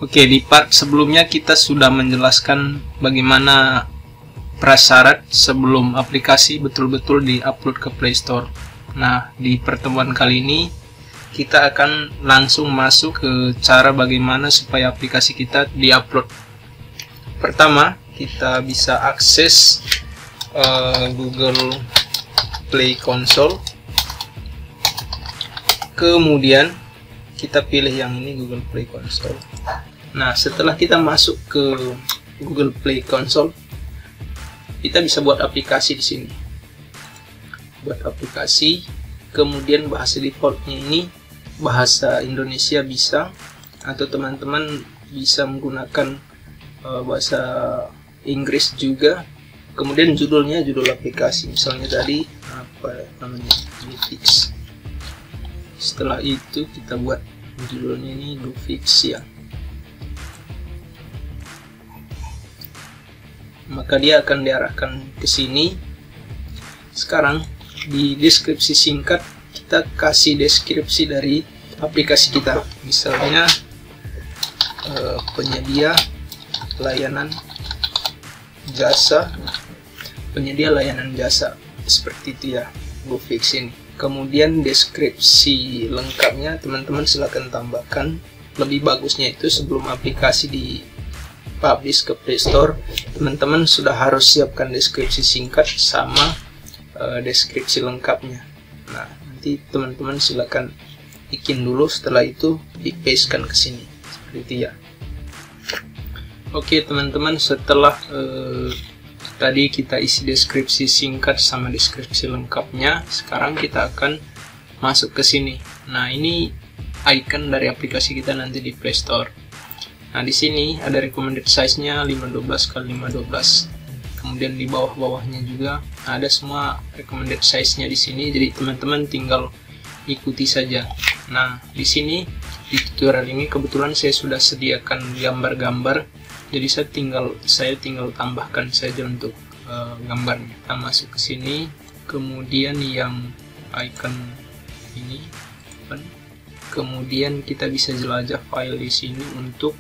Oke, di part sebelumnya kita sudah menjelaskan bagaimana prasyarat sebelum aplikasi betul-betul di-upload ke Play Store. Nah, di pertemuan kali ini kita akan langsung masuk ke cara bagaimana supaya aplikasi kita di-upload. Pertama, kita bisa akses Google Play Console. Kemudian kita pilih yang ini, Google Play Console. Nah, setelah kita masuk ke Google Play Console, kita bisa buat aplikasi di sini. Buat aplikasi, kemudian bahasa defaultnya ini bahasa Indonesia bisa, atau teman-teman bisa menggunakan bahasa Inggris juga. Kemudian judulnya judul aplikasi, misalnya tadi apa namanya, GoFix. Setelah itu kita buat judulnya ini GoFix ya. Maka dia akan diarahkan ke sini. Sekarang di deskripsi singkat kita kasih deskripsi dari aplikasi kita, misalnya penyedia layanan jasa, seperti itu ya, GoFix ini. Kemudian deskripsi lengkapnya teman-teman silahkan tambahkan. Lebih bagusnya itu sebelum aplikasi di publish ke Play Store, teman-teman sudah harus siapkan deskripsi singkat sama deskripsi lengkapnya. Nah, nanti teman-teman silakan bikin dulu, setelah itu di pastekan ke sini seperti itu ya. Oke teman-teman, setelah tadi kita isi deskripsi singkat sama deskripsi lengkapnya, sekarang kita akan masuk ke sini. Nah, ini icon dari aplikasi kita nanti di Play Store. Nah, di sini ada recommended size-nya 512x512. Kemudian di bawah-bawahnya juga ada semua recommended size-nya di sini. Jadi teman-teman tinggal ikuti saja. Nah, di sini di tutorial ini kebetulan saya sudah sediakan gambar-gambar. Jadi saya tinggal tambahkan saja untuk gambarnya. Kita masuk ke sini. Kemudian yang icon ini, kemudian kita bisa jelajah file di sini untuk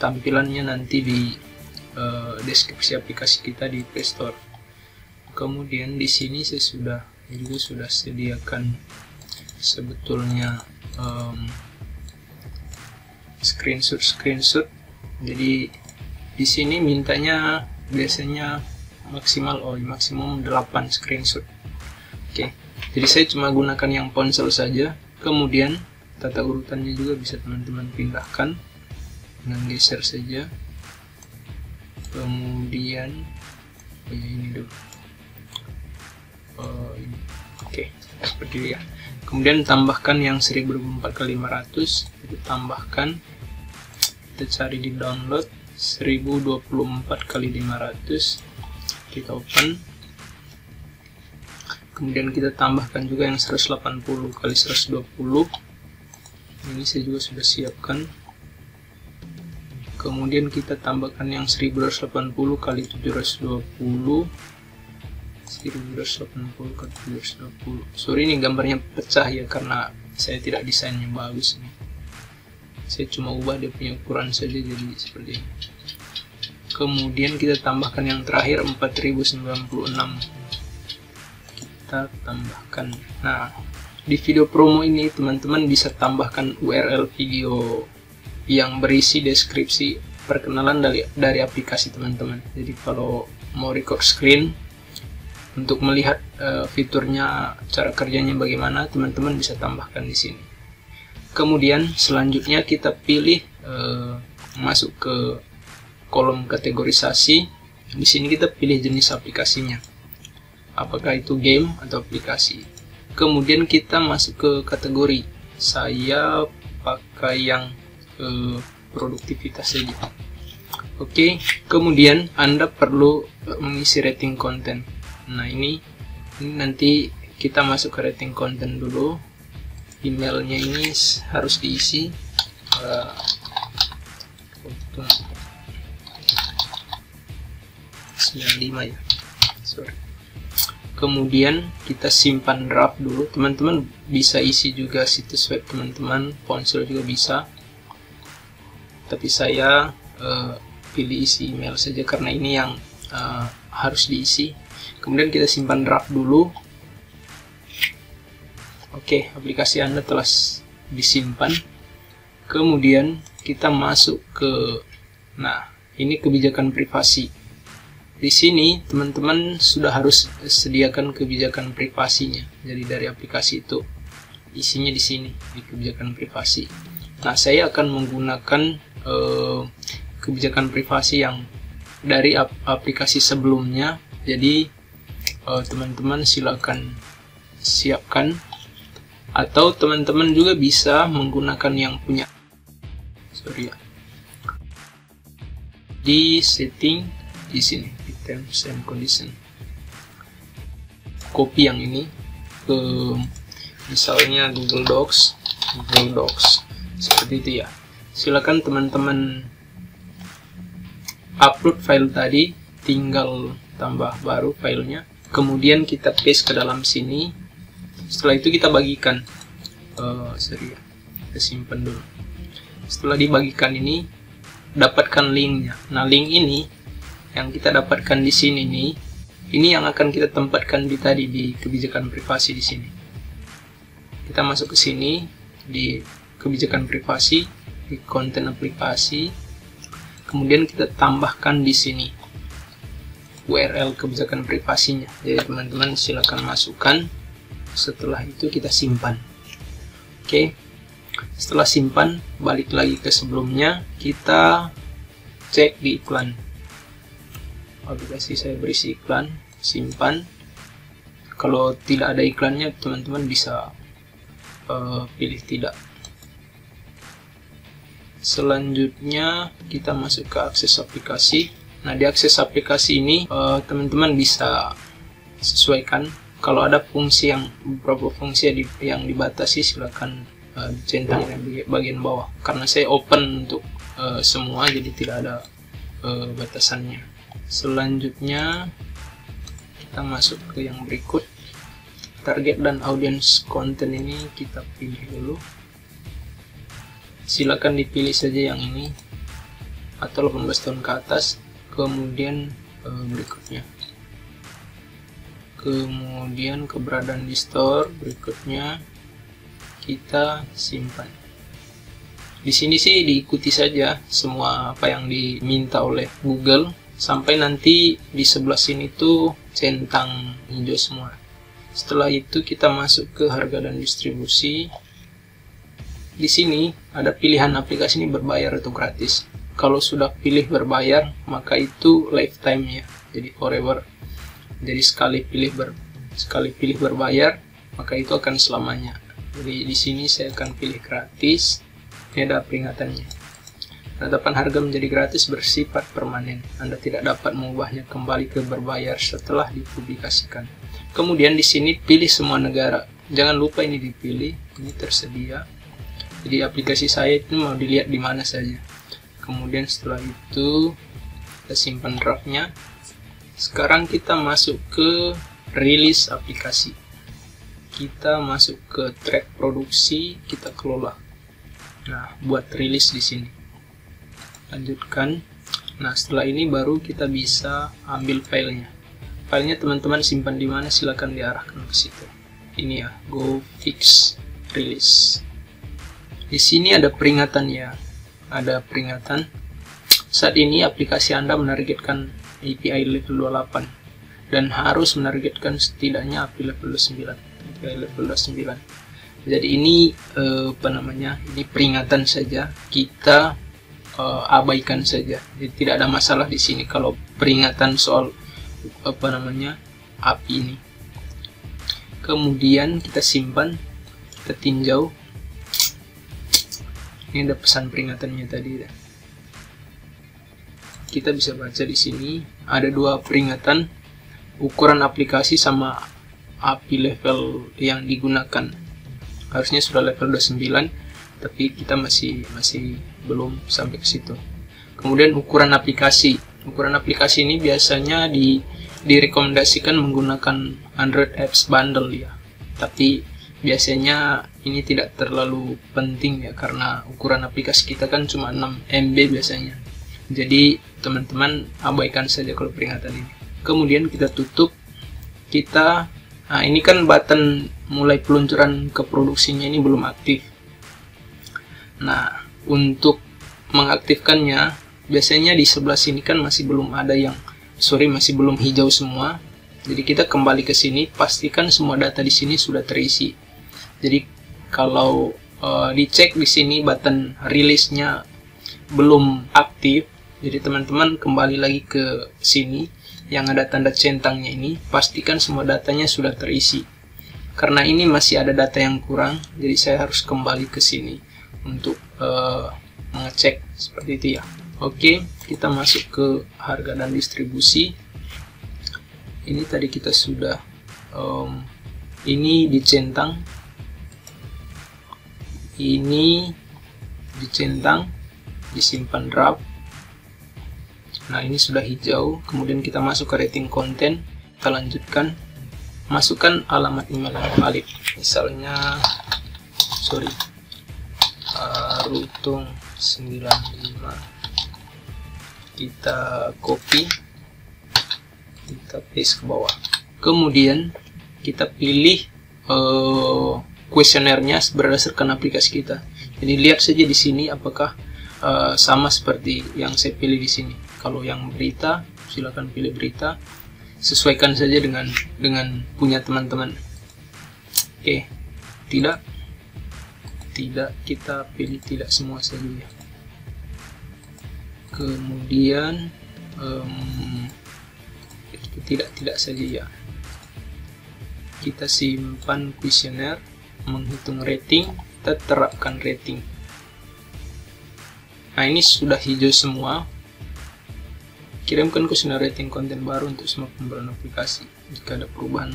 tampilannya nanti di deskripsi aplikasi kita di Play Store. Kemudian di sini saya sudah sediakan sebetulnya screenshot. Jadi di sini mintanya biasanya maksimum 8 screenshot. Oke. Jadi saya cuma gunakan yang ponsel saja. Kemudian tata urutannya juga bisa teman-teman pindahkan dengan geser saja. Kemudian ini dulu. Ini. Oke, seperti itu ya. Kemudian tambahkan yang 1024x500, kita tambahkan. Kita cari di download 1024x500, kita open. Kemudian kita tambahkan juga yang 180x120. Ini saya juga sudah siapkan. Kemudian kita tambahkan yang 1280x720. 1280x720. Sorry, ini gambarnya pecah ya karena saya tidak desainnya bagus nih. Saya cuma ubah dia punya ukuran saja jadi seperti ini. Kemudian kita tambahkan yang terakhir 4096. Kita tambahkan. Nah, di video promo ini teman-teman bisa tambahkan URL video yang berisi deskripsi perkenalan dari aplikasi teman-teman. Jadi kalau mau record screen untuk melihat fiturnya, cara kerjanya bagaimana, teman-teman bisa tambahkan di sini. Kemudian selanjutnya kita pilih masuk ke kolom kategorisasi. Di sini kita pilih jenis aplikasinya, apakah itu game atau aplikasi. Kemudian kita masuk ke kategori. Saya pakai yang produktivitas saja. Oke, kemudian Anda perlu mengisi rating konten. Nah, ini nanti kita masuk ke rating konten dulu. Emailnya ini harus diisi 95 ya. Sorry. Kemudian kita simpan draft dulu. Teman-teman bisa isi juga situs web teman-teman, ponsel juga bisa. Tapi saya pilih isi email saja karena ini yang harus diisi. Kemudian kita simpan draft dulu. Oke, aplikasi Anda telah disimpan. Kemudian kita masuk ke, nah ini kebijakan privasi. Di sini teman-teman sudah harus sediakan kebijakan privasinya. Jadi dari aplikasi itu isinya di sini di kebijakan privasi. Nah, saya akan menggunakan kebijakan privasi yang dari aplikasi sebelumnya. Jadi teman-teman silakan siapkan, atau teman-teman juga bisa menggunakan yang punya. Di setting di sini di terms and condition, copy yang ini ke misalnya Google Docs seperti itu ya. Silakan teman-teman upload file tadi, tinggal tambah baru filenya, kemudian kita paste ke dalam sini. Setelah itu kita bagikan, kita simpan dulu. Setelah dibagikan ini, dapatkan linknya. Nah, link ini yang kita dapatkan di sini nih, ini yang akan kita tempatkan di tadi di kebijakan privasi di sini. Kita masuk ke sini di kebijakan privasi, di konten aplikasi, kemudian kita tambahkan di sini URL kebijakan privasinya. Jadi teman-teman silakan masukkan. Setelah itu kita simpan. Oke. Setelah simpan, balik lagi ke sebelumnya, kita cek di iklan. Aplikasi saya berisi iklan, simpan. Kalau tidak ada iklannya, teman-teman bisa pilih tidak. Selanjutnya kita masuk ke akses aplikasi. Nah, di akses aplikasi ini teman-teman bisa sesuaikan. Kalau ada fungsi yang beberapa fungsi yang dibatasi, silakan centang di bagian bawah. Karena saya open untuk semua, jadi tidak ada batasannya. Selanjutnya kita masuk ke yang berikut. Target dan audience konten ini kita pilih dulu. Silakan dipilih saja yang ini atau 18 tahun ke atas. Kemudian berikutnya. Kemudian keberadaan di store, berikutnya kita simpan. Di sini sih diikuti saja semua apa yang diminta oleh Google, sampai nanti di sebelah sini tuh centang hijau semua. Setelah itu kita masuk ke harga dan distribusi. Di sini ada pilihan aplikasi ini berbayar atau gratis. Kalau sudah pilih berbayar, maka itu lifetime ya, jadi forever. Jadi sekali pilih berbayar, maka itu akan selamanya. Jadi di sini saya akan pilih gratis. Ini ada peringatannya. Penetapan harga menjadi gratis bersifat permanen. Anda tidak dapat mengubahnya kembali ke berbayar setelah dipublikasikan. Kemudian di sini pilih semua negara. Jangan lupa ini dipilih. Ini tersedia. Jadi aplikasi saya itu mau dilihat di mana saja. Kemudian setelah itu kita simpan draftnya. Sekarang kita masuk ke rilis aplikasi. Kita masuk ke track produksi, kita kelola. Nah, buat rilis di sini. Lanjutkan. Nah, setelah ini baru kita bisa ambil filenya. Filenya teman-teman simpan di mana, silakan diarahkan ke situ. Ini ya, go fix release. Di sini ada peringatan ya. Ada peringatan. Saat ini aplikasi Anda menargetkan API level 28 dan harus menargetkan setidaknya API level 29. API level 29. Jadi ini ini peringatan saja, kita abaikan saja. Jadi tidak ada masalah di sini kalau peringatan soal API ini. Kemudian kita simpan, kita tinjau. Ini ada pesan peringatannya tadi. Kita bisa baca di sini ada dua peringatan, ukuran aplikasi sama API level yang digunakan. Harusnya sudah level 29, tapi kita masih belum sampai ke situ. Kemudian ukuran aplikasi. Ukuran aplikasi ini biasanya direkomendasikan menggunakan Android Apps Bundle ya. Tapi biasanya ini tidak terlalu penting ya, karena ukuran aplikasi kita kan cuma 6 MB biasanya. Jadi teman-teman abaikan saja kalau peringatan ini. Kemudian kita tutup. Nah ini kan button mulai peluncuran ke produksinya ini belum aktif. Nah untuk mengaktifkannya, biasanya di sebelah sini kan masih belum ada yang, masih belum hijau semua. Jadi kita kembali ke sini, pastikan semua data di sini sudah terisi. Jadi kalau dicek di sini button rilisnya belum aktif, jadi teman-teman kembali lagi ke sini yang ada tanda centangnya ini, pastikan semua datanya sudah terisi. Karena ini masih ada data yang kurang, jadi saya harus kembali ke sini untuk mengecek seperti itu ya. Oke, kita masuk ke harga dan distribusi. Ini tadi kita sudah ini dicentang, ini dicentang, disimpan draft. Nah ini sudah hijau. Kemudian kita masuk ke rating konten, kita lanjutkan, masukkan alamat email yang valid, misalnya Rutung 95. Kita copy, kita paste ke bawah. Kemudian kita pilih kuesionernya berdasarkan aplikasi kita. Jadi lihat saja di sini apakah sama seperti yang saya pilih di sini. Kalau yang berita, silakan pilih berita. Sesuaikan saja dengan punya teman-teman. Oke, tidak, kita pilih tidak semua saja ya. Kemudian tidak saja ya. Kita simpan kuesioner, menghitung rating, kita terapkan rating. Nah ini sudah hijau semua. Kirimkan kuesioner rating konten baru untuk semua pembelian aplikasi. Jika ada perubahan,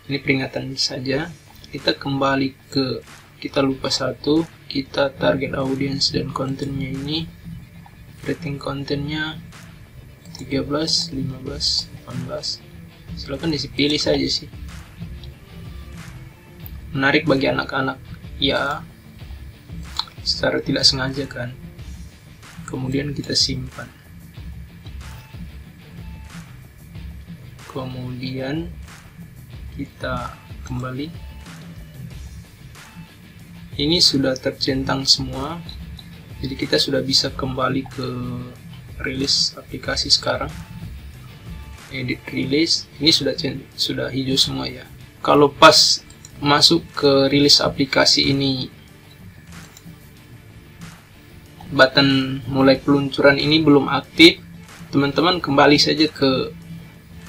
ini peringatan saja. Kita kembali ke, kita lupa satu, kita target audience dan kontennya ini, rating kontennya 13, 15, 18. Silakan dipilih saja sih. Menarik bagi anak-anak ya, secara tidak sengaja kan. Kemudian kita simpan. Kemudian kita kembali. Ini sudah tercentang semua. Jadi kita sudah bisa kembali ke rilis aplikasi sekarang. Edit rilis. Ini sudah hijau semua ya. Kalau pas masuk ke rilis aplikasi ini, button mulai peluncuran ini belum aktif, teman-teman kembali saja ke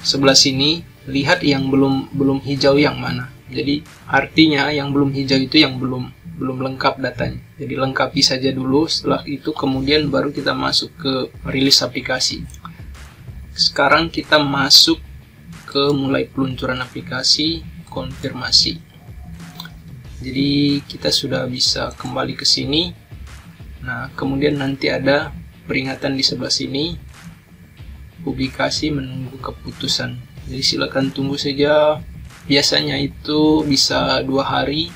sebelah sini, lihat yang belum hijau yang mana. Jadi artinya yang belum hijau itu yang belum lengkap datanya. Jadi lengkapi saja dulu, setelah itu kemudian baru kita masuk ke rilis aplikasi. Sekarang kita masuk ke mulai peluncuran aplikasi, konfirmasi. Jadi kita sudah bisa kembali ke sini. Nah, kemudian nanti ada peringatan di sebelah sini, publikasi menunggu keputusan. Jadi silakan tunggu saja. Biasanya itu bisa 2 hari,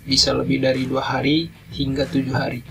bisa lebih dari 2 hari hingga 7 hari.